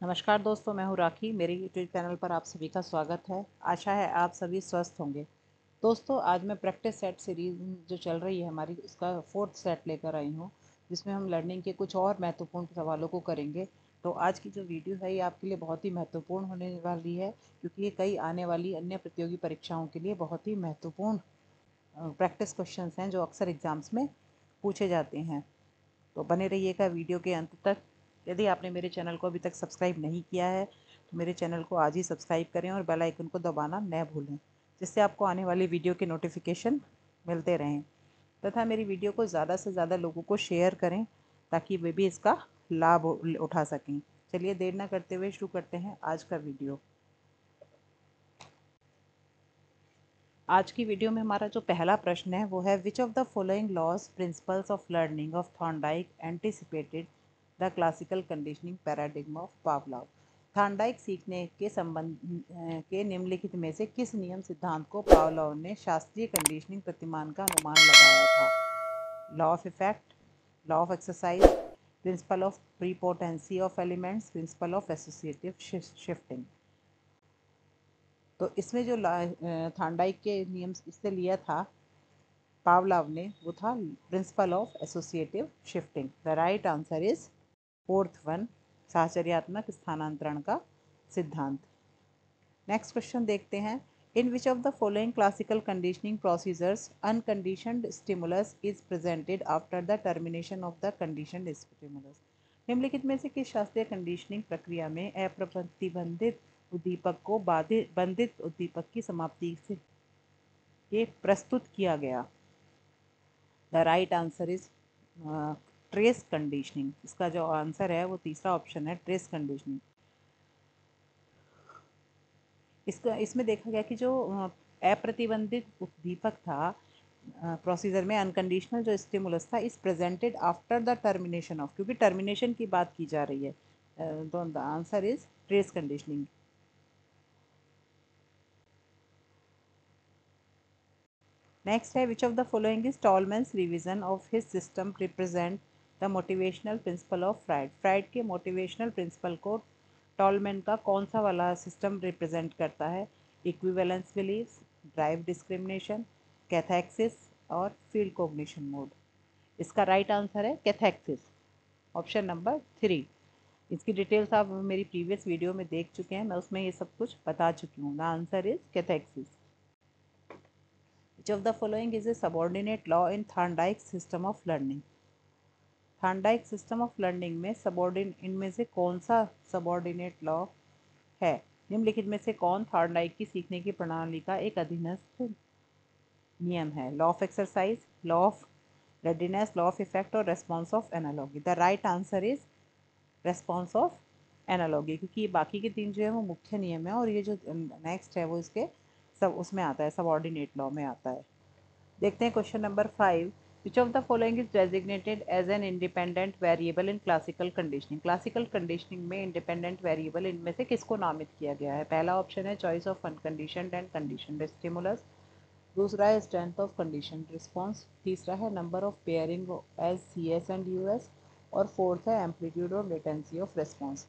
नमस्कार दोस्तों, मैं हूँ राखी। मेरे यूट्यूब चैनल पर आप सभी का स्वागत है। आशा है आप सभी स्वस्थ होंगे। दोस्तों, आज मैं प्रैक्टिस सेट सीरीज जो चल रही है हमारी, उसका 4th सेट लेकर आई हूँ, जिसमें हम लर्निंग के कुछ और महत्वपूर्ण सवालों को करेंगे। तो आज की जो वीडियो है ये आपके लिए बहुत ही महत्वपूर्ण होने वाली है, क्योंकि ये कई आने वाली अन्य प्रतियोगी परीक्षाओं के लिए बहुत ही महत्वपूर्ण प्रैक्टिस क्वेश्चंस हैं जो अक्सर एग्जाम्स में पूछे जाते हैं। तो बने रहिएगा वीडियो के अंत तक। यदि आपने मेरे चैनल को अभी तक सब्सक्राइब नहीं किया है तो मेरे चैनल को आज ही सब्सक्राइब करें और बेल आइकन को दबाना न भूलें, जिससे आपको आने वाली वीडियो के नोटिफिकेशन मिलते रहें, तथा मेरी वीडियो को ज़्यादा से ज़्यादा लोगों को शेयर करें ताकि वे भी इसका लाभ उठा सकें। चलिए देर ना करते हुए शुरू करते हैं आज का वीडियो। आज की वीडियो में हमारा जो पहला प्रश्न है वो है, which of the following laws principles of learning of Thorndike anticipated the classical conditioning paradigm of Pavlov. Thorndike सीखने के संबंध के निम्नलिखित में से किस नियम सिद्धांत को पावलोव ने शास्त्रीय कंडीशनिंग प्रतिमान का अनुमान लगाया था? Law of effect, law of exercise, principle of prepotency of elements, principal of associative shifting. तो इसमें जो थॉर्नडाइक के नियम इससे लिया था पावलोव ने, वो था principle of associative shifting. The right answer is fourth one, साहचर्यात्मक स्थानांतरण का सिद्धांत। नेक्स्ट क्वेश्चन देखते हैं। In which of the following classical conditioning procedures unconditioned stimulus is presented after the termination of the conditioned stimulus. निम्नलिखित में से किस शास्त्रीय कंडीशनिंग प्रक्रिया में अप्रतिबंधित उद्दीपक को बंधित उद्दीपक की समाप्ति से के प्रस्तुत किया गया? The right answer is trace conditioning. इसका जो आंसर है वो तीसरा ऑप्शन है, ट्रेस कंडीशनिंग। इसमें देखा गया कि जो अप्रतिबंधित उद्दीपक था प्रोसीजर में, अनकंडीशनल जो स्टिमुलस था, is presented after the termination of, क्योंकि टर्मिनेशन की बात की जा रही है, तो the answer is trace conditioning. Next है, which of the following is Tolman's revision of his system represent the motivational principle of Freud. Freud के मोटिवेशनल प्रिंसिपल को टॉलमैन का कौन सा वाला सिस्टम रिप्रेजेंट करता है? Equivalence beliefs, drive discrimination, cathexis और फील्ड कोग्निशन मोड। इसका राइट आंसर है कैथेक्सिस, ऑप्शन नंबर 3। इसकी डिटेल्स आप मेरी प्रीवियस वीडियो में देख चुके हैं, मैं उसमें ये सब कुछ बता चुकी हूँ। The answer is cathexis. Which of the following is a subordinate law in Thorndike's system of learning? Thorndike system of learning में इनमें से कौन सा सबॉर्डिनेट लॉ है? निम्नलिखित में से कौन थॉर्नडाइक की सीखने की प्रणाली का एक अधीनस्थ नियम है? Law of exercise, law of readiness, law of effect और response of analogy. The right answer is response of analogy, क्योंकि ये बाकी के तीन जो है वो मुख्य नियम है और ये जो नेक्स्ट है वो इसके सब उसमें आता है, सबऑर्डिनेट लॉ में आता है। देखते हैं question number 5। Which of the following is designated as an independent variable in classical conditioning. Classical conditioning में इंडिपेंडेंट वेरिएबल इनमें से किसको नामित किया गया है? पहला ऑप्शन है choice of unconditioned and conditioned stimulus, दूसरा है स्ट्रेंथ ऑफ कंडीशनड रिस्पॉन्स, तीसरा है number of pairing as C S and U S, और फोर्थ है एम्पलीट्यूड और लेटेंसी ऑफ रिस्पॉन्स।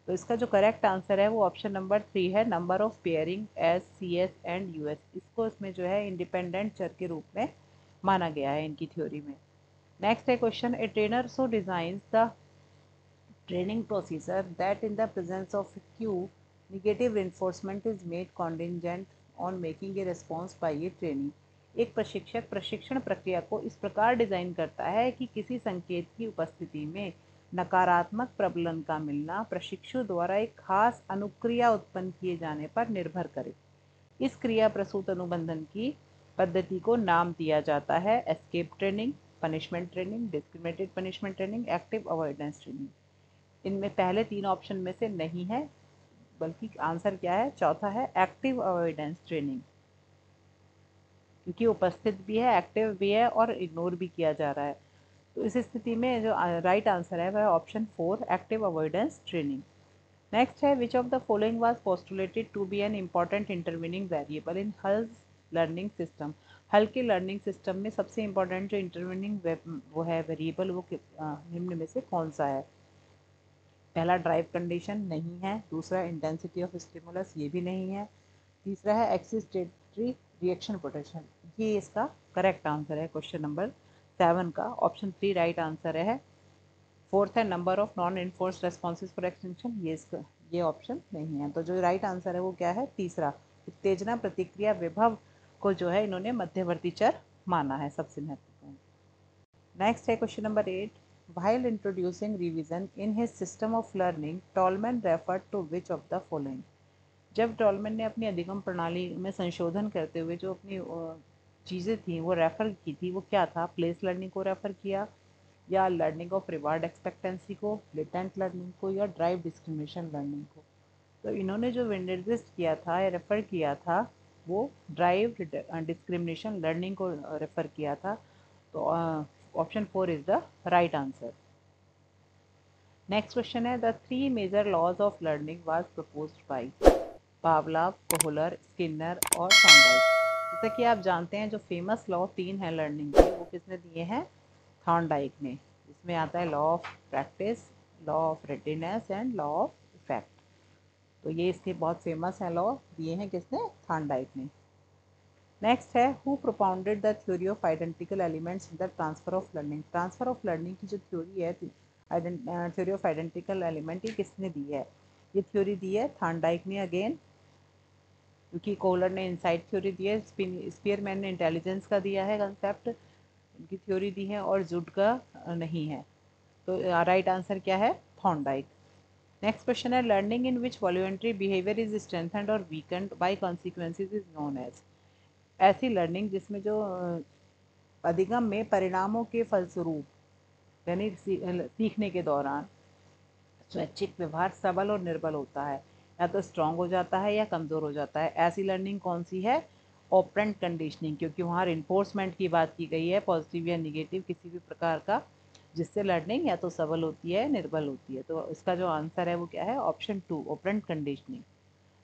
तो इसका जो करेक्ट आंसर है वो ऑप्शन नंबर 3 है, number of pairing as C S and U S. इसको इसमें जो है इंडिपेंडेंट चर के रूप में माना गया है इनकी थ्योरी में। नेक्स्ट है question, a trainer so designs the training procedure that in the presence of cue negative reinforcement is made contingent on making a response by a trainee। एक प्रशिक्षक प्रशिक्षण प्रक्रिया को इस प्रकार डिजाइन करता है कि किसी संकेत की उपस्थिति में नकारात्मक प्रबलन का मिलना प्रशिक्षु द्वारा एक खास अनुक्रिया उत्पन्न किए जाने पर निर्भर करे। इस क्रिया प्रसूत अनुबंधन की पद्धति को नाम दिया जाता है escape training, punishment training, discriminated punishment training, active avoidance training. इनमें पहले तीन ऑप्शन में से नहीं है, बल्कि आंसर क्या है? चौथा है एक्टिव अवॉइडेंस ट्रेनिंग, क्योंकि उपस्थित भी है, एक्टिव भी है और इग्नोर भी किया जा रहा है। तो इस स्थिति में जो राइट आंसर है वह option 4, active avoidance training. Next है, which of the following was postulated to be an important intervening variable in Hull's learning system. Hull के लर्निंग सिस्टम में सबसे इम्पॉर्टेंट जो इंटरवीनिंग वो है वेरिएबल, वो निम्न में से कौन सा है? पहला ड्राइव कंडीशन नहीं है, दूसरा इंटेंसिटी ऑफ स्टिमुलस ये भी नहीं है, तीसरा है एक्सिस्टेटरी रिएक्शन पोटेंशियल। ये इसका करेक्ट आंसर है क्वेश्चन नंबर 7 का, ऑप्शन 3 राइट आंसर है। फोर्थ है number of non enforced responses for extinction, ये ऑप्शन नहीं है। तो जो राइट आंसर है वो क्या है, तीसरा, उत्तेजना प्रतिक्रिया विभव को जो है इन्होंने मध्यवर्ती चर माना है, सबसे महत्वपूर्ण। नेक्स्ट है question number 8, while introducing revision in his system of learning, Tolman referred to which of the following? जब टॉलमैन ने अपनी अधिगम प्रणाली में संशोधन करते हुए जो अपनी चीज़ें थी वो रेफ़र की थी, वो क्या था? प्लेस लर्निंग को रेफ़र किया, या लर्निंग ऑफ रिवार्ड एक्सपेक्टेंसी को, लेटेंट लर्निंग को, या ड्राइव डिस्क्रिमिनेशन लर्निंग को। तो इन्होंने जो निर्दिष्ट किया था या रेफ़र किया था वो ड्राइव डिस्क्रिमिनेशन लर्निंग को रेफ़र किया था। तो option 4 is the right answer. Next question है, the 3 major laws of learning was proposed by Pavlov, Kohler, Skinner और थॉर्नडाइक। जैसा कि आप जानते हैं जो फेमस लॉ 3 है लर्निंग के, वो किसने दिए हैं? थॉर्नडाइक ने। इसमें आता है law of practice, law of readiness and law of effect. तो ये इसके बहुत फेमस है लॉ, दिए हैं किसने? थॉर्नडाइक ने। नेक्स्ट है, who propounded the theory of identical elements in the transfer of learning. Transfer of learning की जो थ्योरी है, थ्योरी ऑफ आइडेंटिकल एलिमेंट, ये किसने दी है? ये थ्योरी दी है थॉर्नडाइक ने अगेन, क्योंकि कोहलर ने इनसाइट थ्योरी दी है, स्पीयरमैन ने इंटेलिजेंस का दिया है कंसेप्ट, उनकी थ्योरी दी है, और जुड का नहीं है। तो राइट आंसर क्या है? थॉर्नडाइक। नेक्स्ट क्वेश्चन है, learning in which voluntary behaviour is strengthened और weakened by consequences is known as. ऐसी लर्निंग जिसमें जो अधिगम में परिणामों के फलस्वरूप यानी सीखने के दौरान स्वैच्छिक व्यवहार सबल और निर्बल होता है, या तो स्ट्रांग हो जाता है या कमज़ोर हो जाता है, ऐसी लर्निंग कौन सी है? ऑपरेंट कंडीशनिंग, क्योंकि वहाँ इन्फोर्समेंट की बात की गई है, पॉजिटिव या निगेटिव किसी भी प्रकार का, जिससे लर्निंग या तो सबल होती है निर्बल होती है। तो इसका जो आंसर है वो क्या है? Option 2 operant conditioning.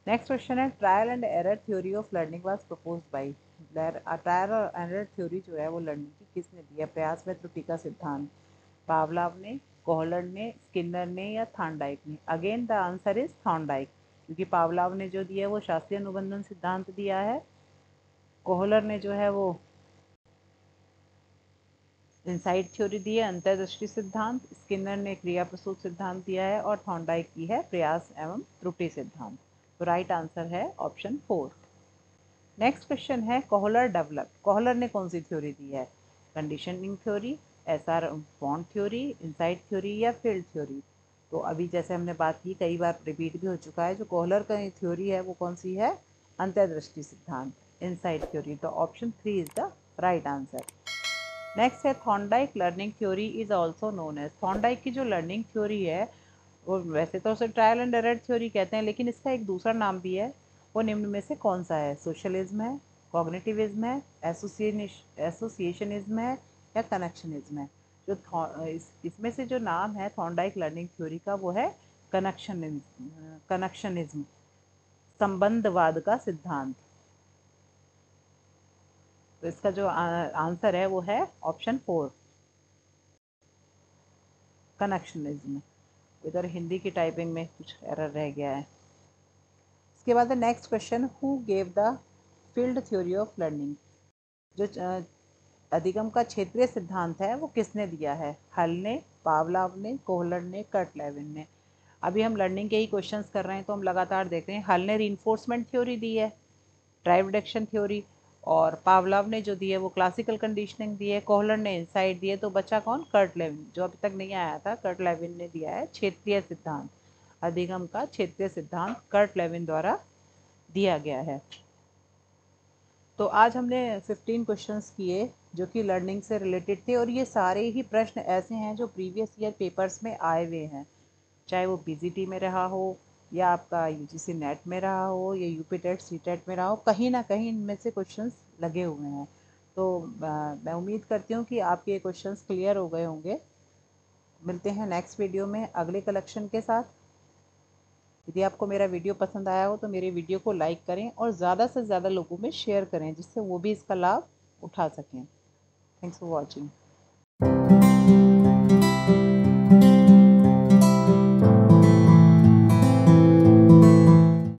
Next question है, trial and error theory of learning was proposed by. Trial और एरर थ्योरी जो है वो लर्निंग की किसने दी है? प्रयास में त्रुटि का सिद्धांत, पावलाव ने, कोहलर ने, स्किनर ने, या थॉर्नडाइक ने? Again the answer is Thorndike, क्योंकि पावलाव ने जो दिया है वो शास्त्रीय अनुबंधन सिद्धांत दिया है, कोहलर ने जो है वो इनसाइट थ्योरी दी है, अंतर्दृष्टि सिद्धांत, स्किनर ने क्रिया प्रसूत सिद्धांत दिया है, और थॉर्नडाइक की है प्रयास एवं त्रुटि सिद्धांत। तो राइट आंसर है ऑप्शन 4। नेक्स्ट क्वेश्चन है, कोहलर डेवलप, कोहलर ने कौन सी थ्योरी दी है? Conditioning theory, SR bond theory, insight theory, या फील्ड थ्योरी? तो अभी जैसे हमने बात की, कई बार रिपीट भी हो चुका है, जो कोहलर का थ्योरी है वो कौन सी है? अंतर्दृष्टि सिद्धांत, इनसाइट थ्योरी। तो option 3 is the right answer. Next है, Thorndike learning theory is also known as. Thorndike की जो लर्निंग थ्योरी है वो वैसे तो उसे ट्रायल एंड एरर थ्योरी कहते हैं, लेकिन इसका एक दूसरा नाम भी है, वो निम्न में से कौन सा है? सोशलिज्म है, कॉग्निटिविज्म है, एसोसिएशनिज्म है, या कनेक्शनिज्म है? जो इसमें से जो नाम है थॉर्नडाइक लर्निंग थ्योरी का वो है कनेक्शनिज्म, संबंधवाद का सिद्धांत। तो इसका जो आंसर है वो है ऑप्शन 4 कनेक्शनिज्म। इधर हिंदी की टाइपिंग में कुछ एरर रह गया है। इसके बाद next question, who gave the field theory of learning. जो अधिगम का क्षेत्रीय सिद्धांत है वो किसने दिया है? हल ने, पावलाव ने, कोहलर ने, कर्टलेविन ने? अभी हम लर्निंग के ही क्वेश्चंस कर रहे हैं तो हम लगातार देख रहे हैं। हल ने रीइंफोर्समेंट थ्योरी दी है, ड्राइव रिडक्शन थ्योरी, और पावलाव ने जो दी है वो क्लासिकल कंडीशनिंग दी है, कोहलर ने इनसाइट दी है। तो बचा कौन? कर्टलेविन, जो अभी तक नहीं आया था। कर्टलेविन ने दिया है क्षेत्रीय सिद्धांत, अधिगम का क्षेत्रीय सिद्धांत कर्टलेविन द्वारा दिया गया है। तो आज हमने 15 क्वेश्चंस किए जो कि लर्निंग से रिलेटेड थे, और ये सारे ही प्रश्न ऐसे हैं जो प्रीवियस ईयर पेपर्स में आए हुए हैं, चाहे वो पीजीटी में रहा हो, या आपका यूजीसी नेट में रहा हो, या यूपी टेट सी टेट में रहा हो, कहीं ना कहीं इनमें से क्वेश्चंस लगे हुए हैं। तो मैं उम्मीद करती हूँ कि आपके ये क्वेश्चंस क्लियर हो गए होंगे। मिलते हैं नेक्स्ट वीडियो में अगले कलेक्शन के साथ। यदि आपको मेरा वीडियो पसंद आया हो तो मेरे वीडियो को लाइक करें और ज़्यादा से ज़्यादा लोगों में शेयर करें, जिससे वो भी इसका लाभ उठा सकें। Thanks for watching.